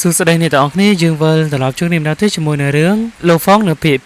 សួស្តីអ្នកទាំងអស់គ្នាយើងវិលត្រឡប់ជួបគ្នាម្ដងទៀតជាមួយនឹងរឿងលោកហ្វុងនៅពាក្យ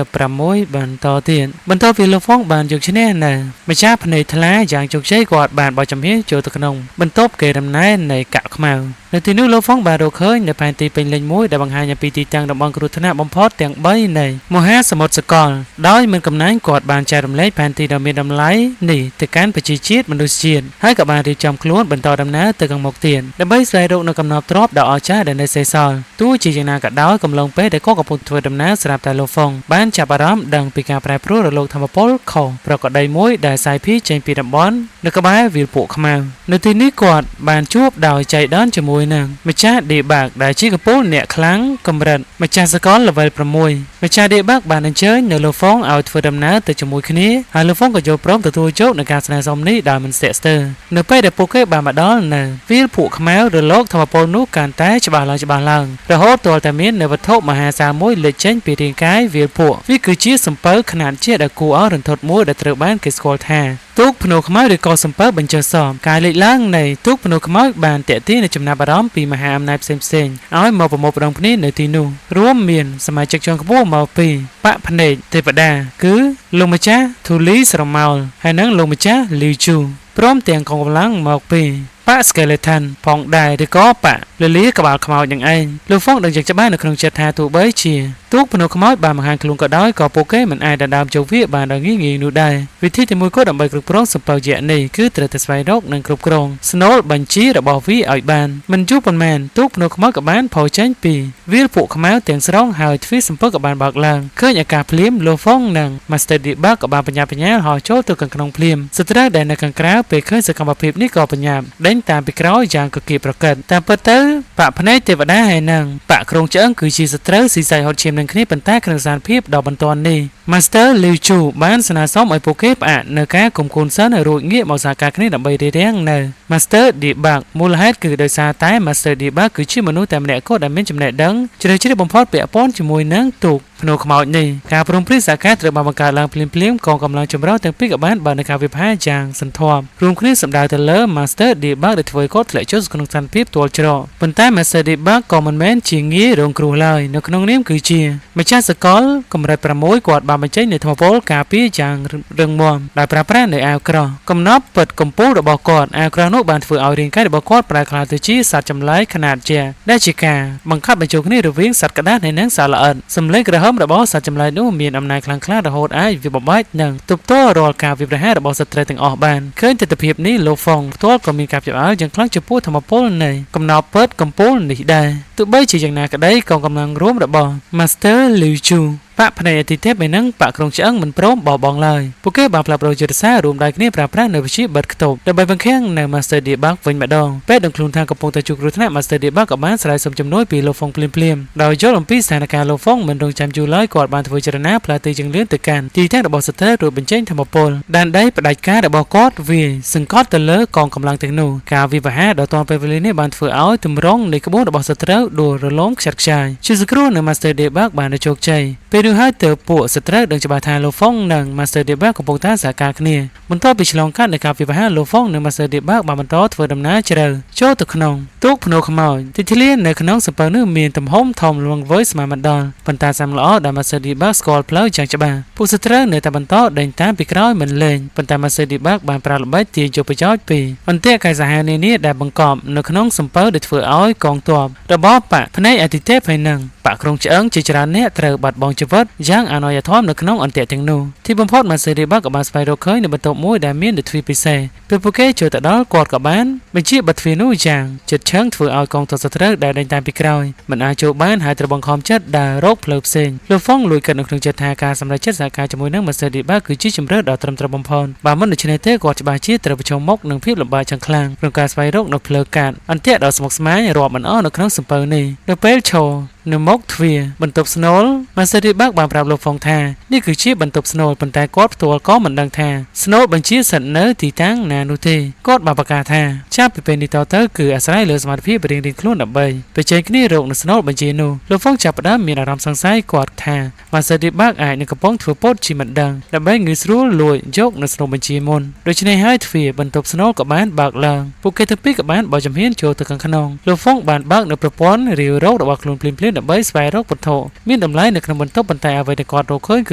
236បន្តទៀតបន្ទាប់ពីលោកហ្វុងបានយកឈ្នះនៅម្ចាស់ភ្នែកថ្លាយ៉ាងជោគជ័យគាត់បានបោះជំហានចូលទៅក្នុងបន្ទប់គេដំណើរនៃកាក់ខ្មៅនៅទីនោះលោកហ្វុងបានរកឃើញនៅផែនទីពេញលេញមួយដែលបង្ហាញពីទីតាំងតំបន់គ្រោះថ្នាក់បំផុតទាំង3នៃមហាសមុទ្រសកលដោយមិនកំណាញ់គាត់បានចែករំលែកផែនទីដ៏មានតម្លៃនេះទៅកាន់ប្រជាជាតិមនុស្សជាតិហើយក៏បានរៀបចំខ្លួនបន្តដំណើរទៅខាងមុខទៀតដើម្បីស្វែងរកនៅកំណត់ទ្រព្យដ៏អស្ចារ្យដែលនៅសេសសល់ទោះជាយ៉ាងណាក៏ដោយកំឡុងពេលដែលគាត់កំពុងធ្វើដំណើរស្រាប់តែលោកហ្វុងបានចាប់អារម្មណ៍ដឹងពីការប្រែប្រួលរលកធម្មពលខុសប្រកបដីមួយដែលសាយភាយចេញពីតំបន់នៅក្បែរវាលពួកខ្មៅនៅទីនេះគាត់បានជួបដោយចៃដន្យជាមួយនឹងម្ចាស់ដេបាកដែលជាកំពូលអ្នកខ្លាំងកម្រិតម្ចាស់សកល level 6ម្ចាស់ដេបាកបានអញ្ជើញនៅលោកហ្វុងឲ្យធ្វើដំណើរទៅជាមួយគ្នាហើយលោកហ្វុងក៏យល់ព្រមទទួលយកនឹងការស្នើសុំនេះដោយមិនស្ទាក់ស្ទើរនៅពេលដែលពួកគេបានមកដល់នៅវាលពួកខ្មៅរលកធម្មពលនោះកាន់តែច្បាស់ឡើងរហូតទាល់តែមាននៅវត្ថុមហាសាលមួយលេចចេញពីរាងកាយវាលពួកវាគឺជាសំពៅខ្នាតជាតិដែលគួរឲ្យរន្ធត់មួយដែលត្រូវបានគេស្គាល់ថាទូកភ្នូខ្មៅឬក៏សំពៅបញ្ចុះសមការលេចឡើងនៃទូកភ្នូខ្មៅបានតេទីនៅចំណាប់អារម្មណ៍ពីមហាអំណាចផ្សេងៗឲ្យមកប្រមូលផ្ដុំគ្នានៅទីនោះរួមមានសមាជិកជាន់ខ្ពស់មកពីបកភ្នែកទេវតាគឺលោកម្ចាស់ធូលីស្រមោលហើយនិងលោកម្ចាស់លីវជូព្រមទាំងកងកម្លាំងមកពីបក skeleton ផងដែរឬក៏បកលលាក្បាលខ្មោចនឹងឯងលោកហ្វុងដឹងជាក់ច្បាស់នៅក្នុងចិត្តថាទោះបីជាទូកភ្នូខ្មោចបានបង្ហាញខ្លួនក៏ដោយក៏ពួកគេមិនអាចដណ្ដើមយកវាបានដោយងាយៗនោះដែរវិធីទីមួយគត់ដើម្បីគ្រប់គ្រងសំពៅយៈនេះគឺត្រូវតែស្វែងរកនិងគ្រប់គ្រងស្នូលបញ្ជីរបស់វាឲ្យបានមិនយូរប៉ុន្មានទូកភ្នូខ្មោចក៏បានផុសចេញពីវាលពួកខ្មៅទាំងស្រុងហើយទ្វារសំពៅក៏បានបើកឡើងឃើញអាកាសភ្លាមលោកហ្វុងនិង Master Debug ក៏បានបញ្ញាហោះចូលទៅខាងក្នុងភ្លាមស្ត្រីដែលនៅខាងក្រៅពេលឃើញសកម្មភាពនេះក៏បញ្ញាដេញតាមពីក្រោយយ៉ាងកគៀប្រកិតតាមពិតទៅបកភ្នែកទេវតាហើយនឹងបកក្រុងឆ្អឹងគឺជាសត្រូវស៊ីស័យហត់ឈាមនឹងគ្នាប៉ុន្តែក្នុងសារភាពដ៏បន្ទាន់នេះ Master Liu Chu បានស្នើសុំឲ្យពួកគេផ្អាកនៅការគុំគួនសិនឲ្យរួចងាកមកសហការគ្នាដើម្បីរៀបរៀងនៅ Master Debug មូលហេតុគឺដោយសារតែ Master Debug គឺជាមនុស្សតែម្នាក់គត់ដែលមានចំណេះដឹងជ្រៅជ្រៅបំផុតពាក់ព័ន្ធជាមួយនឹងទូកភ្នូខ្មោចនេះការព្រមព្រៀងសហការត្រូវបានបង្កើតឡើងភ្លាមៗកងកម្លាំងចម្រុះទាំងពីរក៏បានបើនៅការវិភាគយ៉ាងសន្ធប់រួមគ្នាសម្ដៅទៅលើ Master Debug ដែលធ្វើគាត់ធ្លាក់ចុះក្នុងស្ថានភាពទាល់ច្រកប៉ុន្តែ Master Debug ក៏មិនមែនជាងាយរងគ្រោះឡើយនៅក្នុងនាមគឺជាម្ចាស់សកលកម្រិត6គាត់បានបញ្ចេញនូវធម៌ពលការពារយ៉ាងរឹងមាំដោយប្រើប្រាស់នៅអាវក្រោះកំណប់ពិតកម្ពស់របស់គាត់អាវក្រោះនោះបានធ្វើឲ្យរាងកាយរបស់គាត់ប្រែក្លាយទៅជាសត្វចម្លែកខ្នាតជាដែលជាការបង្ខំបញ្ចូលគ្នារវាងសត្វក្តារនិងសត្វល្អិតសម្លេងក្រហមរបស់សត្វចម្លែកនោះមានអំណាចខ្លាំងក្លារហូតអាចវាបំបាច់និងទប់ទល់រាល់ការវាយប្រហាររបស់សត្រូវទាំងអស់បានឃើញទស្សនវិជ្ជានេះលោកហ្វុងផ្ទាល់ក៏មានការផ្ចាល់យ៉ាងខ្លាំងចំពោះធម្មពលនៃកំណប់ពិតកម្ពស់នេះដែរទោះបីជាយ៉ាងណាក្តីកងកម្លាំងរួមរបស់ Master Liu Chu បកភ្នែកអាទិទេពឯនឹងបកក្រុងឆ្អឹងមិនព្រមបោះបង់ឡើយពួកគេបានផ្លាស់ប្ដូរយុទ្ធសាស្ត្ររួមដៃគ្នាប្រើប្រាស់នៅវិជាបិទខ្ទប់ដើម្បីបង្ខាំងនៅ Master Debug វិញម្ដងពេលដឹងខ្លួនថាកំពុងតែជួបគ្រោះថ្នាក់ Master Debug ក៏បានស្រែកសុំជំនួយពីលោកហ្វុងភ្លាមៗដោយយល់អំពីស្ថានភាពលោកហ្វុងមិនរងចាំយូរឡើយគាត់បានធ្វើចរណាផ្លាស់ទីជើងលឿនទៅកាន់ទីតាំងរបស់សត្រូវរួចបញ្ចេញធម្មពលដែនដីផ្ដាច់ការរបស់គាត់វាសង្កត់ទៅលើកងកម្លាំងទាំងនោះការវិវហាដ៏ទាន់ពេលវេលានេះបានធ្វើឲ្យទម្រង់នៃក្បួនរបស់សត្រូវដួលរលំខ្ចាត់ខ្ចាយជាសង្គ្រោះនៅ Master Debug បានជោគជ័យពេលនោះហើយទៅពួកសត្រូវដឹងច្បាស់ថាលោកហ្វុងនិង Master Debug កំពុងតែសហការគ្នាបន្ទាប់ពីឆ្លងកាត់នៃការវិវហាលោកហ្វុងនិង Master Debug បានបន្តធ្វើដំណើរជ្រៅចូលទៅក្នុងទូកភ្នូខ្មោចទីធ្លានៅក្នុងសំពៅនោះមានទំហំធំល្វឹងល្វើយស្មើមិនដល់ប៉ុន្តែសំល្អដែល Master Debug ស្គាល់ផ្លូវយ៉ាងច្បាស់ពួកសត្រូវនៅតែបន្តដេញតាមពីក្រោយមិនលែងប៉ុន្តែ Master Debug បានប្រើល្បិចទាញយកប្រយោជន៍ពីអន្ទាក់កាយសាហាវនានាដែលបង្កប់នៅក្នុងសំពៅដែលធ្វើឲ្យកងទ័ពរបស់បកភ្នែកអាទិទេពហើយនឹងបកក្រុងឆ្អឹងជាច្រើនអ្នកត្រូវបាត់បង់ជីវិតយ៉ាងអនាយធមនៅក្នុងអន្ទាក់ទាំងនោះទីបំផុត Master Debug ក៏បានស្វែងរកឃើញនៅបន្ទប់មួយដែលមានទ្វារពិសេសពេលពួកគេចូលទៅដល់គាត់ក៏បានបញ្ជាបិទទ្វារនោះយ៉ាងជិតឈឹងធ្វើឲ្យកងទ័ពសត្រូវដែលដេញតាមពីក្រោយមិនអាចចូលបានហើយត្រូវបង្ខំចិត្តដើររកផ្លូវផ្សេងលោកហ្វុងលួចគិតនៅក្នុងចិត្តថាការសម្រេចចិត្តសហការជាមួយនឹង Master Debug គឺជាជម្រើសដ៏ត្រឹមត្រូវបំផុតបើមិនដូច្នេះទេគាត់ច្បាស់ជាត្រូវប្រឈមមុខនឹងភាពលំបាកយ៉ាងខ្លាំងក្នុងការស្វែងរកនៅផ្លូវកាត់អន្ទាក់ដ៏ស្មុគស្មាញរាប់មិនអស់នៅក្នុងសំពៅនេះនៅពេលឈរ នៅមុខទ្វារបន្ទប់ស្នូលម៉ាស្ទ័រឌីបាក់បានប្រាប់លោកហ្វុងថានេះគឺជាបន្ទប់ស្នូលប៉ុន្តែគាត់ផ្ទាល់ក៏មិនដឹងថាស្នូលបញ្ជាស្ថិតនៅទីតាំងណានោះទេគាត់បានប្រកាសថាចាប់ពីពេលនេះតទៅគឺអាស្រ័យលើសមត្ថភាពរៀងៗខ្លួនដើម្បីបញ្ចេញគ្នារកនៅស្នូលបញ្ជានោះលោកហ្វុងចាប់ផ្ដើមមានអារម្មណ៍សង្ស័យគាត់ថាម៉ាស្ទ័រឌីបាក់អាចនឹងកំពុងធ្វើពុតជាមិនដឹងដើម្បីងាយស្រួលលួចយកនៅស្នូលបញ្ជាមុនដូច្នេះហើយទ្វារបន្ទប់ស្នូលក៏បានបើកឡើងពួកគេទាំងពីរក៏បានបោះជំហានចូលទៅខាងក្នុងលោកហ្វុងបានបើកនៅប្រព័ន្ធរាវរករបស់ខ្លួនភ្លាមៗដើម្បីស្វែងរកវត្ថុមានតម្លៃនៅក្នុងបន្ទប់ប៉ុន្តែអ្វីដែលគាត់រកឃើញគ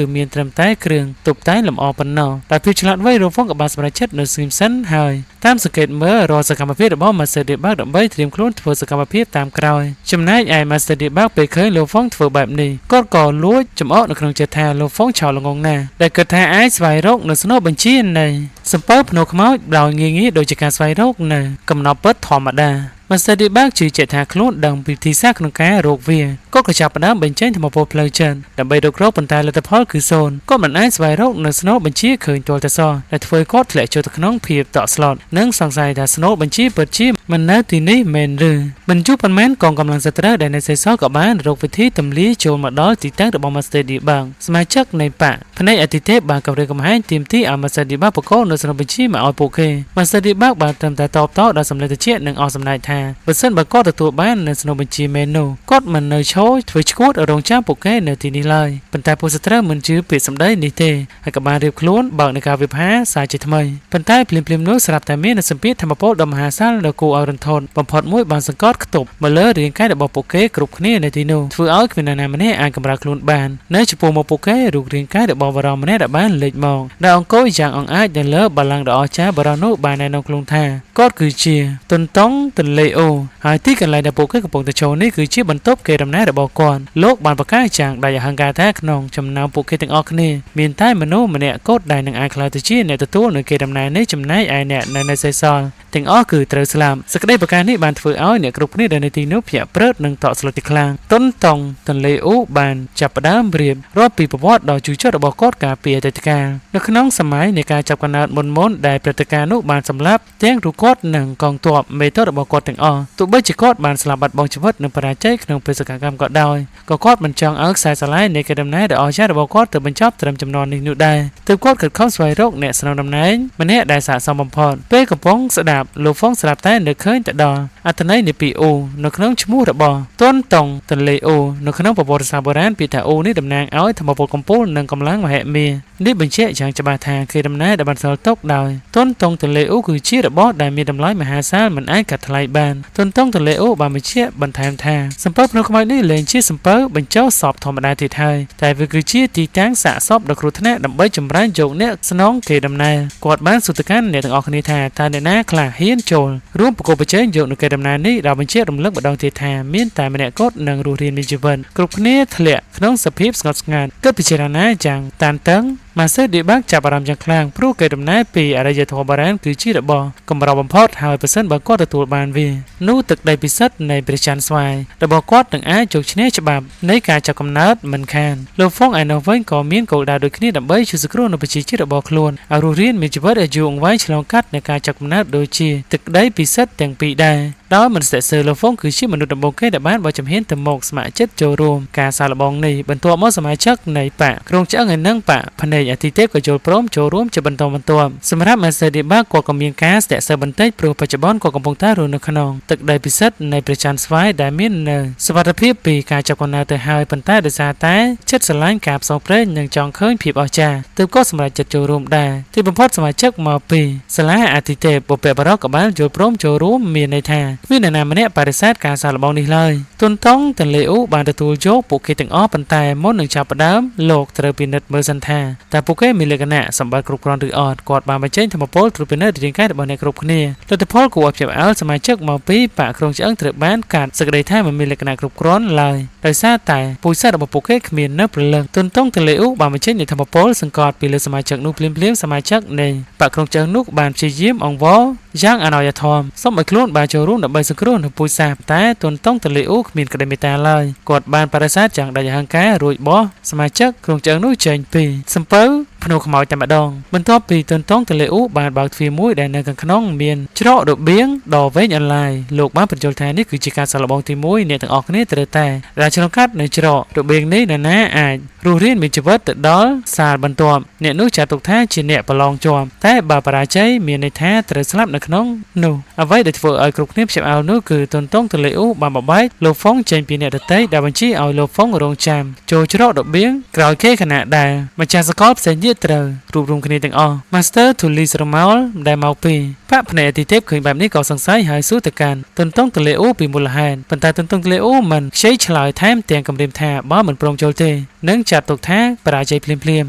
ឺមានត្រឹមតែគ្រឿងតុបតែងលម្អប៉ុណ្ណោះតែភាពឆ្លាតវៃលោកហ្វុងក៏បានសម្រេចចិត្តនៅស្ងៀមសិនហើយតាមសង្កេតមើលរាល់សកម្មភាពរបស់ Master Debug ដើម្បីត្រៀមខ្លួនធ្វើសកម្មភាពតាមក្រោយចំណែកឯ Master Debug ពេលឃើញលោកហ្វុងធ្វើបែបនេះគាត់ក៏លួចចំអកនៅក្នុងចិត្តថាលោកហ្វុងឆោតល្ងងណាស់ដែលគិតថាអាចស្វែងរកនៅស្នូលបញ្ជានៃសំពើភ្នោខ្មោចដោយងាយៗដូចជាការស្វែងរកនៅកំណប់ពិតធម្មតាMaster Debug ជឿជាក់ថាខ្លួនដឹងពីវិធីសាស្ត្រក្នុងការរកវាគាត់ក៏ចាប់ផ្ដើមបញ្ចេញថ្មពលផ្លូវចិនដើម្បីរករកប៉ុន្តែលទ្ធផលគឺ0គាត់មិនអាចស្វែងរកនៅស្នូលបញ្ជាឃើញទាល់តែសោះដែលធ្វើឲ្យគាត់ធ្លាក់ចូលទៅក្នុងភាពតក់ស្លុតនិងសង្ស័យថាស្នូលបញ្ជាពិតជាមិននៅទីនេះមែនឬមិនយូរប៉ុន្មានកងកម្លាំងសត្រូវដែលនៅសេសក៏បានរកវិធីទម្លាយចូលមកដល់ទីតាំងរបស់ Master Debug សមាជិកនៃបកផ្នែកអតិថិបានគម្រាមកំហែងទាមទារឲ្យ Master Debug បកគោនៅស្នូលបញ្ជាមកឲ្យពួកគេ Master Debug បានត្រឹមតែតបតដល់សម្លេងត្រជាក់និងអស់សំណើចថាបើសិនបើគាត់ទទួលបាននៅស្នូលបញ្ជាមែននោះគាត់មិននៅឈរធ្វើឈួតរងចាំពួកគេនៅទីនេះឡើយប៉ុន្តែពួកសត្រូវមិនជឿពាក្យសម្ដីនេះទេហើយក៏បានរៀបខ្លួនបើកនៃការវិភាសាជាថ្មីប៉ុន្តែភ្លាមៗនោះស្រាប់តែមានសម្ពាធធម្មពលដ៏មហាសាលដ៏គួរឲ្យរន្ធត់បំផុតមួយបានសង្កត់ខ្ទប់មកលើរាងកាយរបស់ពួកគេគ្រប់គ្នានៅទីនោះធ្វើឲ្យគ្មាននរណាម្នាក់អាចកម្រើខ្លួនបាននៅចំពោះមកពួកគេរូបរាងកាយរបស់បរិមម្នាក់ដែលបានលេចមកដែលអង្គុយយ៉ាងអង្អាចនៅលើបល្ល័ង្កដ៏អស្ចារ្យបរិមនោះបានណែនាំខ្លួនថាគាត់គឺជាតុនតុងទន្លេអូហើយទីកន្លែងដែលពួកគេកំពុងតែចូលនេះគឺជាបន្ទប់កេរដំណែលរបស់គាត់លោកបានប្រកាសយ៉ាងដោយអហង្ការថាក្នុងចំណោមពួកគេទាំងអស់គ្នាមានតែមនុស្សម្នាក់គត់ដែលនឹងអាចក្លាយទៅជាអ្នកទទួលនៅកេរដំណែលនេះចំណែកឯអ្នកនៅសេសសល់ទាំងអស់គឺត្រូវស្លាប់សេចក្តីប្រកាសនេះបានធ្វើឲ្យអ្នកគ្រប់គ្នាដែលនៅទីនោះភ្ញាក់ព្រឹត្តនិងតក់ស្លុតជាខ្លាំងតុនតុងទន្លេអូបានចាប់ផ្ដើមរៀបរាប់ពីប្រវត្តិដ៏ជូរចត់របស់គាត់កាលពីអតីតកាលនៅក្នុងសម័យនៃការចាប់កំណើតមុនដែលព្រឹត្តិការណ៍នោះបានសម្លាប់ទាំងរូបគាត់និងកងទ័ពមេតរបស់គាត់ទាំងអស់ទោះបីជាគាត់បានស្លាប់បាត់បង់ជីវិតនិងបរាជ័យក្នុងបេសកកម្មក៏ដោយក៏គាត់មិនចង់ឲ្យខ្សែស្រឡាយនៃកេរដំណែលដ៏អស្ចារ្យរបស់គាត់ទៅបញ្ចប់ត្រឹមចំណន់នេះនោះដែរទើបគាត់ខិតខំស្វែងរកអ្នកស្នងតំណែងម្នាក់ដែលស័ក្តិសមបំផុតពេលកំពុងស្ដាប់លោកហ្វុងស្រាប់តែនឹកឃើញទៅដល់អត្ថន័យនៃពាក្យអូនៅក្នុងឈ្មោះរបស់តុនតុងទន្លេអូនៅក្នុងប្រវត្តិសាស្ត្របុរាណពាក្យថាអូនេះតំណាងឲ្យធម្មពលកម្ពូលនិងកម្លាំងមហិមានេះបញ្ជាក់យ៉ាងច្បាស់ថាកេរដំណែលដែលបានសល់ទុកដោយតុនតុងទន្លេអូគឺជារបស់ដែលមានតម្លៃមហាសាលមិនអាចកាត់ថ្លៃបានតុនតុងទន្លេអូបានបញ្ជាក់បន្ថែមថាសម្ពើភ្នំខ្មៅនេះលែងជាសម្ពើបញ្ចុះសពធម្មតាទៀតហើយតែវាគឺជាទីតាំងសាកសពដ៏គ្រោះថ្នាក់ដើម្បីចម្រើនយកអ្នកស្នងកេរដំណែលគាត់បានសួរទៅកាន់អ្នកទាំងអស់គ្នាថាតើអ្នកណាខ្លះហ៊ានចូលរួមប្រកបប្រជែងយកនៅកេរដំណែលនេះដោយបញ្ជាក់រំលឹកម្ដងទៀតថាមានតែម្នាក់គត់និងរស់រានមានជីវិតគ្រប់គ្នាធ្លាក់ក្នុងសភាពស្ងប់ស្ងាត់គិតពិចារណាយ៉ាងតានតឹងMaster Debug ចាប់អារម្មណ៍យ៉ាងខ្លាំងព្រោះកេរដំណែលពីអរិយធម៌បុរាណគឺជារបស់កម្របំផុតហើយប្រសិនបើគាត់ទទួលបានវានោះទឹកដីពិសិដ្ឋនៃព្រះច័ន្ទស្វាយរបស់គាត់នឹងអាចជោគឈ្នះច្បាប់នៃការចាប់កំណើតមិនខានលោកហ្វុងឯនោះវិញក៏មានគោលដៅដូចគ្នាដើម្បីជួយសង្គ្រោះនៅប្រជាជាតិរបស់ខ្លួនឲ្យរស់រានមានជីវិតអាយុអង្វែងឆ្លងកាត់នៃការចាប់កំណើតដូចជាទឹកដីពិសិដ្ឋទាំងពីរដែរដោយមិនស្ទាក់ស្ទើរលោកហ្វុងគឺជាមនុស្សដំបូងគេដែលបានបោះជំហានទៅមកស្ម័គ្រចិត្តចូលរួមការសាកល្បងនេះបន្ទាប់មកសមាជិកនៃបកក្រុងឆ្អឹងឯនឹងបកភ្នែកអាទិទេពក៏យល់ព្រមចូលរួមជាបន្តបន្ទាប់សម្រាប់ Master Debug គាត់ក៏មានការស្ទាក់ស្ទើរបន្តិចព្រោះបច្ចុប្បន្នគាត់កំពុងតែរស់នៅក្នុងទឹកដីពិសិដ្ឋនៃព្រះច័ន្ទស្វាយដែលមាននៅសុវត្ថិភាពពីការចាប់កំណើតទៅហើយប៉ុន្តែដោយសារតែចិត្តស្រឡាញ់ការផ្សងព្រេងនិងចង់ឃើញភាពអស្ចារ្យទើបក៏សម្រេចចិត្តចូលរួមដែរទីបំផុតសមាជិកមកពីសាលាអាទិទេពបុព្វបុរសក៏បានយល់ព្រមចូលរួមមានន័យថាគ្មាននរណាម្នាក់បដិសេធការសាកល្បងនេះឡើយទុនតុងទន្លេអូបានទទួលយកពួកគេទាំងអស់ប៉ុន្តែមុននឹងចាប់ផ្ដើមលោកត្រូវពិនិត្យមើលសិនថាតើពួកគេមានលក្ខណៈសម្បត្តិគ្រប់គ្រាន់ឬអត់គាត់បានបញ្ចេញធម្មពលត្រួតពិនិត្យរាងកាយរបស់អ្នកគ្រប់គ្នាលទ្ធផលគួរឲ្យភ្ញាក់ផ្អើលសមាជិកមកពីបកក្រុងឆ្អឹងត្រូវបានកាត់សេចក្តីថាមិនមានលក្ខណៈគ្រប់គ្រាន់ឡើយដោយសារតែពូជសាសន៍របស់ពួកគេគ្មាននៅព្រលឹងទុនតុងទន្លេអូបានបញ្ចេញនូវធម្មពលសង្កត់ពីលើសមាជិកនោះភ្លាមៗសមាជិកនៃបកក្រុងឆ្អឹងនោះបានព្យាយាមអង្វរយ៉ាងអនាយធមសូមឲ្យខ្លួនបានចូលរួមដើម្បីសង្គ្រោះនៅពូជសាសន៍តែទុនតុងទន្លេអូគ្មានក្តីមេត្តាឡើយគាត់បានបដិសេធយ៉ាងដាច់អហង្ការរួចបោះសមាជិកក្រុងឆ្អឹងនោះចេញពីសំពៅ ភ្នូខ្មោចតែម្ដងបន្ទាប់ពីទន្ទង់ទលេអ៊ូបានបើកទ្វារមួយដែលនៅខាងក្នុងមានច្រករបៀងដ៏វែងអន្លាយលោកបានបញ្យល់ថានេះគឺជាការសាកល្បងទី1អ្នកទាំងអស់គ្នាត្រូវតែដែលឆ្លងកាត់នៅច្រករបៀងនេះនរណាអាចរស់រានមានជីវិតទៅដល់សាលបន្ទាប់អ្នកនោះចាត់ទុកថាជាអ្នកប្រឡងជាប់តែបើបរាជ័យមានន័យថាត្រូវស្លាប់នៅក្នុងនោះអ្វីដែលធ្វើឲ្យគ្រប់គ្នាភ្ញាក់ផ្អើលនោះគឺទន្ទង់ទលេអ៊ូបានបបែកលោកហ្វុងចេញពីអ្នកដទៃដែលបញ្ជាឲ្យលោកហ្វុងរងចាំចូលច្រករបៀងក្រោយគេខណៈដែលម្ចាស់សកលផ្សេងទៀតត្រូវរួបរวมគ្នាទាំងអស់ Master Tulis Ramal ដែលមកពីបកភ្នែកអតិទេពឃើញបែបនេះក៏សង្ស័យហើយសួរទៅកាន់ទន្ទង់ទលេអ៊ូពីមូលហេតុប៉ុន្តែទន្ទង់ទលេអ៊ូមិនខ្ចីឆ្លើយថែមទាំងគម្រាមថាបើមិនព្រមចូលទេនឹងចាត់ទុកថាបរាជ័យភ្លាមៗ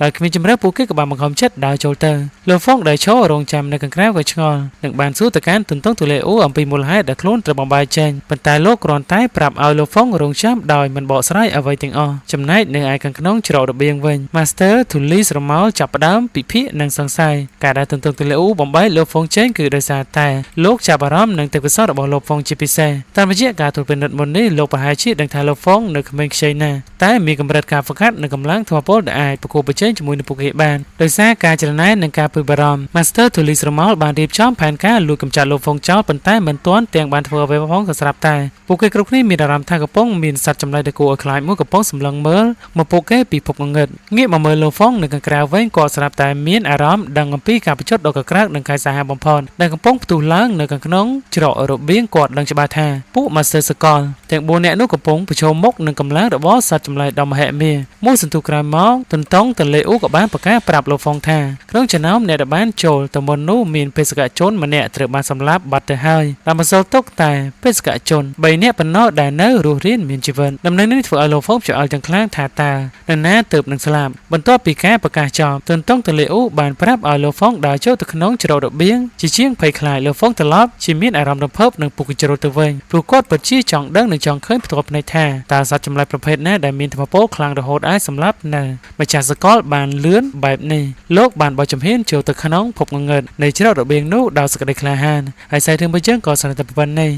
ដោយគ្មានជំរឿពួកគេក៏បានបង្ខំចិត្តដើរចូលទៅលោកហ្វុងដែលឈររងចាំនៅខាងក្រៅក៏ឆ្ងល់នឹងបានសួរទៅកាន់ទន្ទង់ទលេអ៊ូអំពីមូលហេតុដែលខ្លួនត្រូវបំបែកចេញប៉ុន្តែលោកគ្រាន់តែប្រាប់ឲ្យលោកហ្វុងរងចាំដោយមិនបកស្រាយអ្វីទាំងអស់ចំណែកនៅឯខាងក្នុងច្រករបៀងវិញ Master Tulis Ramal ចាប់ផ្ដើមពិភាក្សានិងសង្ស័យការដែលទន្ទង់ទលេអ៊ូបំបែកលោកហ្វុងចេញគឺដោយសារតែលោកចាប់អារម្មណ៍នឹងទេពកោសល្យរបស់លោកហ្វុងជាពិសេសតាមរយៈការត្រួតពិនិត្យមុននេះលោកប្រហែលជាដឹងថាលោកហ្វុងនៅក្មេងខ្ចីណាស់តែមានកម្រិតការហ្វឹកហាត់និងកម្លាំងធម៌ពលដែលអាចប្រកួតប្រជែងជាមួយនឹងពួកគេបានដោយសារការចលនានិងការព្រួយបារម្ភ Master Tulis Ramal បានរៀបចំផែនការលួចកម្ចាត់លោកហ្វុងចោលប៉ុន្តែមិនទាន់ទាំងបានធ្វើអ្វីផងក៏ស្រាប់តែពួកគេគ្រប់គ្នាមានអារម្មណ៍ថាកំពុងមានសត្វចម្លែកដែលគួរឲ្យខ្លាចមួយកំពុងសម្លឹងមើលមកពួកគេពីភពងងឹតងាកមកមើលលោកហ្វុងនៅខាងក្រៅវិញគាត់ស្រាប់តែមានអារម្មណ៍ដឹងអំពីការប្រយុទ្ធដ៏កក្រើកនិងកាយសាហាវបំផុតដែលកំពុងផ្ទុះឡើងនៅខាងក្នុងច្រករបៀងគាត់ដឹងច្បាស់ថាពួក Master សកលទាំង4នាក់នោះកំពុងប្រឈមមុខនឹងកម្លាំងរបស់សត្វចម្លែកដ៏មហិមាមួយសន្ទុះក្រោយមកទន្ទង់ទលេអ៊ូក៏បានប្រកាសប្រាប់លោកហ្វុងថាក្នុងចំណោមអ្នកដែលបានចូលទៅមុននោះមានបេសកជនម្នាក់ត្រូវបានសម្លាប់បាត់ទៅហើយតាមបន្សល់ទុកតែបេសកជន3នាក់ប៉ុណ្ណោះដែលនៅរស់រានមានជីវិតដំណឹងនេះធ្វើឲ្យលោកហ្វុងឆ្អល់ទាំងខ្លាំងថាតើនរណាទើបនឹងស្លាប់បន្ទាប់ពីការប្រកាសចប់ទន្ទង់ទលេអ៊ូបានប្រាប់ឲ្យលោកហ្វុងដើរចូលទៅក្នុងច្រករបៀងជាជាងភ័យខ្លាចលោកហ្វុងត្រឡប់ជាមានអារម្មណ៍រំភើបនិងពុះជ្រុលទៅវិញព្រោះគាត់ពិតជាចង់ដឹងនិងចង់ឃើញផ្ទាល់ភ្នែកថាតើសត្វចម្លែកប្រភេទណាដែលមានធម៌ពលខ្លាំងរហូតអាចសម្លាប់នៅម្ចាស់សកលបានលឿនបែបនេះលោកបានបោះជំហានចូលទៅក្នុងភពងងឹតនៃច្រករបៀងនោះដោយសេចក្តីក្លាហានហើយខ្សែរឿងរបស់យើងក៏សន្និដ្ឋានប៉ុណ្ណេះ